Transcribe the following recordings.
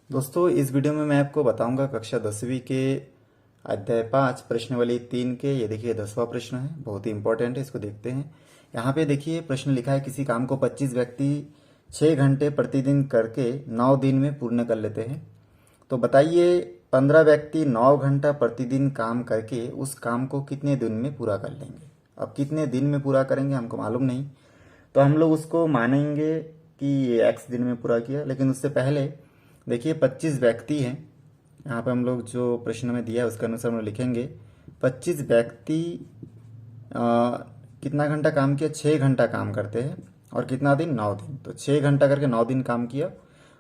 दोस्तों, इस वीडियो में मैं आपको बताऊंगा कक्षा 10वीं के अध्याय 5 प्रश्नावली 3 के। ये देखिए 10वां प्रश्न है, बहुत ही इंपॉर्टेंट है, इसको देखते हैं। यहाँ पे देखिए प्रश्न लिखा है, किसी काम को 25 व्यक्ति 6 घंटे प्रतिदिन करके 9 दिन में पूर्ण कर लेते हैं। तो बताइए 15 व्यक्ति 9 घंटा प्रतिदिन काम करके उस काम को कितने दिन में पूरा कर लेंगे। अब कितने दिन में पूरा करेंगे हमको मालूम नहीं, तो हम लोग उसको मानेंगे कि ये x दिन में पूरा किया। लेकिन उससे पहले देखिए 25 व्यक्ति हैं, यहाँ पे हम लोग जो प्रश्न में दिया है उसके अनुसार हम लोग लिखेंगे 25 व्यक्ति कितना घंटा काम किया, 6 घंटा काम करते हैं। और कितना दिन, 9 दिन। तो 6 घंटा करके 9 दिन काम किया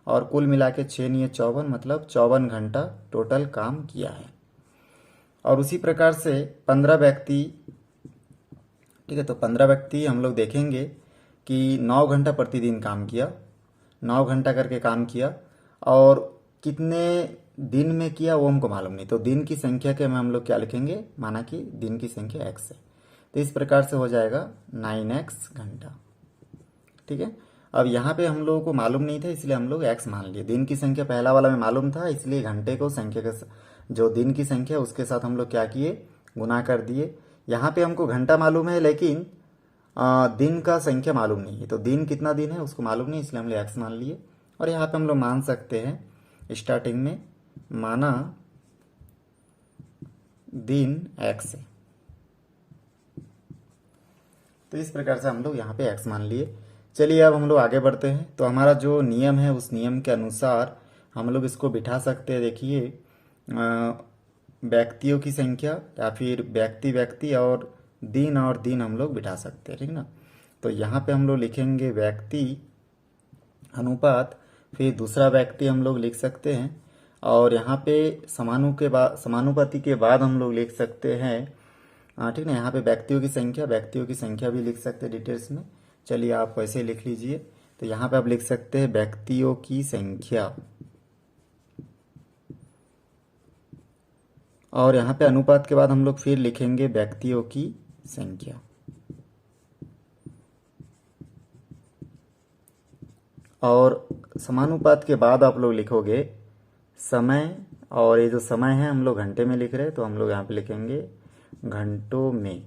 और कुल मिला के 6 नहीं 54, मतलब 54 घंटा टोटल काम किया है। और उसी प्रकार से 15 व्यक्ति, ठीक है, तो 15 व्यक्ति हम लोग देखेंगे कि 9 घंटा प्रतिदिन काम किया, 9 घंटा करके काम किया और कितने दिन में किया वो हमको मालूम नहीं। तो दिन की संख्या के में हम लोग क्या लिखेंगे, माना कि दिन की संख्या x है, तो इस प्रकार से हो जाएगा 9x घंटा। ठीक है, अब यहाँ पे हम लोगों को मालूम नहीं था इसलिए हम लोग x मान लिए। दिन की संख्या पहला वाला में मालूम था, इसलिए घंटे को संख्या के जो दिन की संख्या उसके साथ हम लोग क्या किए, गुना कर दिए। यहाँ पे हमको घंटा मालूम है लेकिन दिन का संख्या मालूम नहीं है, तो दिन कितना दिन है उसको मालूम नहीं, इसलिए हम लोग x मान लिए। और यहाँ पे हम लोग मान सकते हैं स्टार्टिंग में माना दिन x है, तो इस प्रकार से हम लोग यहाँ पे x मान लिए। चलिए अब हम लोग आगे बढ़ते हैं। तो हमारा जो नियम है उस नियम के अनुसार हम लोग इसको बिठा सकते हैं। देखिए व्यक्तियों की संख्या या फिर व्यक्ति व्यक्ति और दिन हम लोग बिठा सकते हैं, ठीक ना। तो यहाँ पे हम लोग लिखेंगे व्यक्ति अनुपात, फिर दूसरा व्यक्ति हम लोग लिख सकते हैं और यहाँ पे समानुपाती के बाद हम लोग लिख सकते हैं, ठीक ना। यहाँ पे व्यक्तियों की संख्या भी लिख सकते हैं डिटेल्स में। चलिए आप वैसे लिख लीजिए। तो यहाँ पे आप लिख सकते हैं व्यक्तियों की संख्या और यहाँ पे अनुपात के बाद हम लोग फिर लिखेंगे व्यक्तियों की संख्या। और समानुपात के बाद आप लोग लिखोगे समय, और ये जो समय है हम लोग घंटे में लिख रहे हैं तो हम लोग यहाँ पे लिखेंगे घंटों में।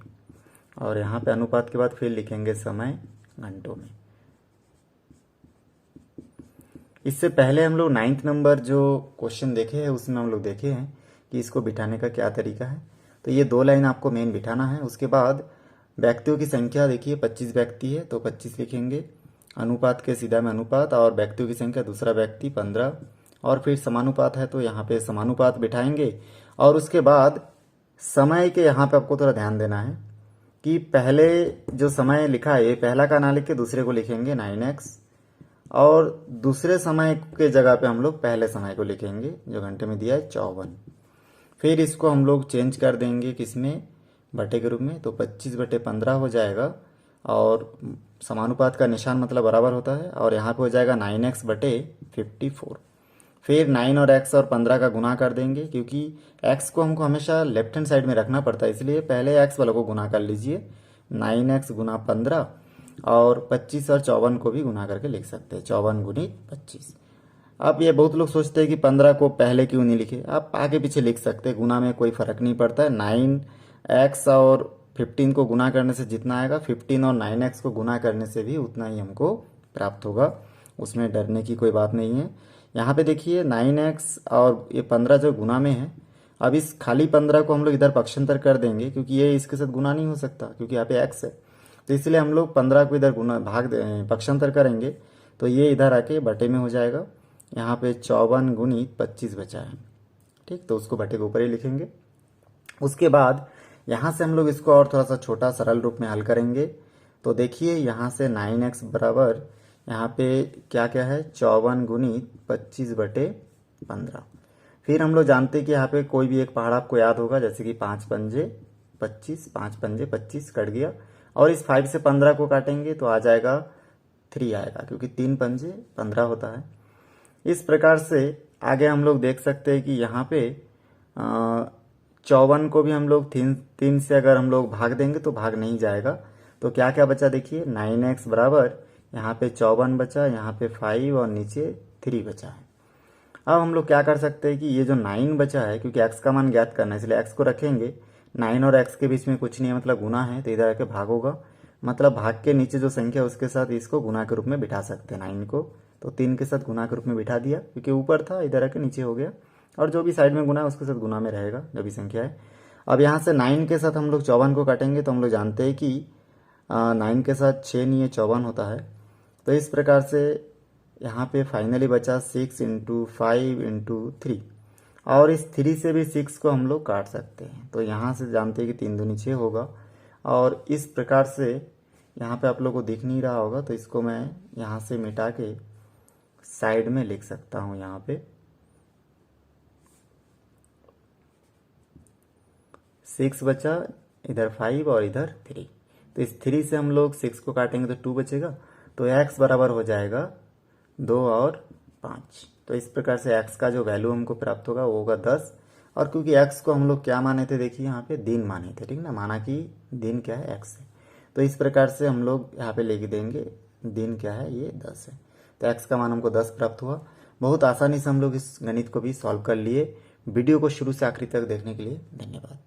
और यहाँ पे अनुपात के बाद फिर लिखेंगे समय घंटों में। इससे पहले हम लोग 9th नंबर जो क्वेश्चन देखे हैं उसमें हम लोग देखे हैं कि इसको बिठाने का क्या तरीका है। तो ये 2 लाइन आपको मेन बिठाना है। उसके बाद व्यक्तियों की संख्या देखिए 25 व्यक्ति है तो 25 लिखेंगे, अनुपात के सीधा में अनुपात, और व्यक्तियों की संख्या दूसरा व्यक्ति 15, और फिर समानुपात है तो यहाँ पे समानुपात बिठाएंगे। और उसके बाद समय के यहाँ पे आपको थोड़ा ध्यान देना है कि पहले जो समय लिखा है पहला का ना लिख के दूसरे को लिखेंगे 9x, और दूसरे समय के जगह पे हम लोग पहले समय को लिखेंगे जो घंटे में दिया है 54। फिर इसको हम लोग चेंज कर देंगे किसमें, बटे के रूप में, तो 25/15 हो जाएगा। और समानुपात का निशान मतलब बराबर होता है, और यहाँ पे हो जाएगा 9x/54। फिर 9 और x और 15 का गुना कर देंगे, क्योंकि x को हमको हमेशा लेफ्ट हैंड साइड में रखना पड़ता है, इसलिए पहले x वालों को गुना कर लीजिए। 9x गुना 15, और 25 और 54 को भी गुना करके लिख सकते हैं, 54 गुणित 25। अब ये बहुत लोग सोचते हैं कि 15 को पहले क्यों नहीं लिखे, आप आगे पीछे लिख सकते हैं, गुना में कोई फर्क नहीं पड़ता है। 9x और 15 को गुना करने से जितना आएगा, 15 और 9x को गुना करने से भी उतना ही हमको प्राप्त होगा, उसमें डरने की कोई बात नहीं है। यहाँ पे देखिए 9x और ये 15 जो गुना में है, अब इस खाली 15 को हम लोग इधर पक्षांतर कर देंगे, क्योंकि ये इसके साथ गुना नहीं हो सकता क्योंकि यहाँ पे x है, तो इसलिए हम लोग 15 को इधर गुना पक्षांतर करेंगे, तो ये इधर आके बटे में हो जाएगा। यहाँ पे 54 गुणित 25 बचा है, ठीक, तो उसको बटे के ऊपर ही लिखेंगे। उसके बाद यहाँ से हम लोग इसको और थोड़ा सा छोटा सरल रूप में हल करेंगे। तो देखिए यहाँ से 9x बराबर यहाँ पे क्या क्या है, 54 गुणित 25/15। फिर हम लोग जानते हैं कि यहाँ पे कोई भी एक पहाड़ आपको याद होगा, जैसे कि 5 पंजे 25, 5 पंजे 25 कट गया, और इस 5 से 15 को काटेंगे तो आ जाएगा 3 आएगा, क्योंकि 3 पंजे 15 होता है। इस प्रकार से आगे हम लोग देख सकते हैं कि यहाँ पे 54 को भी हम लोग 3 से अगर हम लोग भाग देंगे तो भाग नहीं जाएगा, तो क्या क्या बचा देखिए, 9x बराबर यहाँ पे 54 बचा, यहाँ पे 5 और नीचे 3 बचा है। अब हम लोग क्या कर सकते हैं कि ये जो 9 बचा है, क्योंकि x का मान ज्ञात करना है इसलिए x को रखेंगे। 9 और x के बीच में कुछ नहीं है, मतलब गुना है, तो इधर आके भाग होगा, मतलब भाग के नीचे जो संख्या उसके साथ इसको गुना के रूप में बिठा सकते हैं 9 को। तो 3 के साथ गुना के रूप में बिठा दिया, क्योंकि ऊपर था इधर आके नीचे हो गया, और जो भी साइड में गुना है उसके साथ गुना में रहेगा जो भी संख्या है। अब यहाँ से 9 के साथ हम लोग 54 को काटेंगे, तो हम लोग जानते हैं कि 9 के साथ 6 नहीं है 54 होता है। तो इस प्रकार से यहाँ पे फाइनली बचा 6 इंटू 5 इंटू 3, और इस 3 से भी 6 को हम लोग काट सकते हैं। तो यहाँ से जानते हैं कि 3 दूनी 6 होगा, और इस प्रकार से यहाँ पे आप लोग को दिख नहीं रहा होगा, तो इसको मैं यहाँ से मिटा के साइड में लिख सकता हूँ। यहाँ पे 6 बचा, इधर 5 और इधर 3। तो इस 3 से हम लोग 6 को काटेंगे तो 2 बचेगा, तो x बराबर हो जाएगा 2 और 5। तो इस प्रकार से x का जो वैल्यू हमको प्राप्त होगा वो होगा 10। और क्योंकि x को हम लोग क्या माने थे, देखिए यहाँ पे दिन माने थे, ठीक ना, माना कि दिन क्या है x है। तो इस प्रकार से हम लोग यहाँ पे लिख देंगे दिन क्या है, ये 10 है। तो x का मान हमको 10 प्राप्त हुआ। बहुत आसानी से हम लोग इस गणित को भी सॉल्व कर लिए। वीडियो को शुरू से आखिरी तक देखने के लिए धन्यवाद।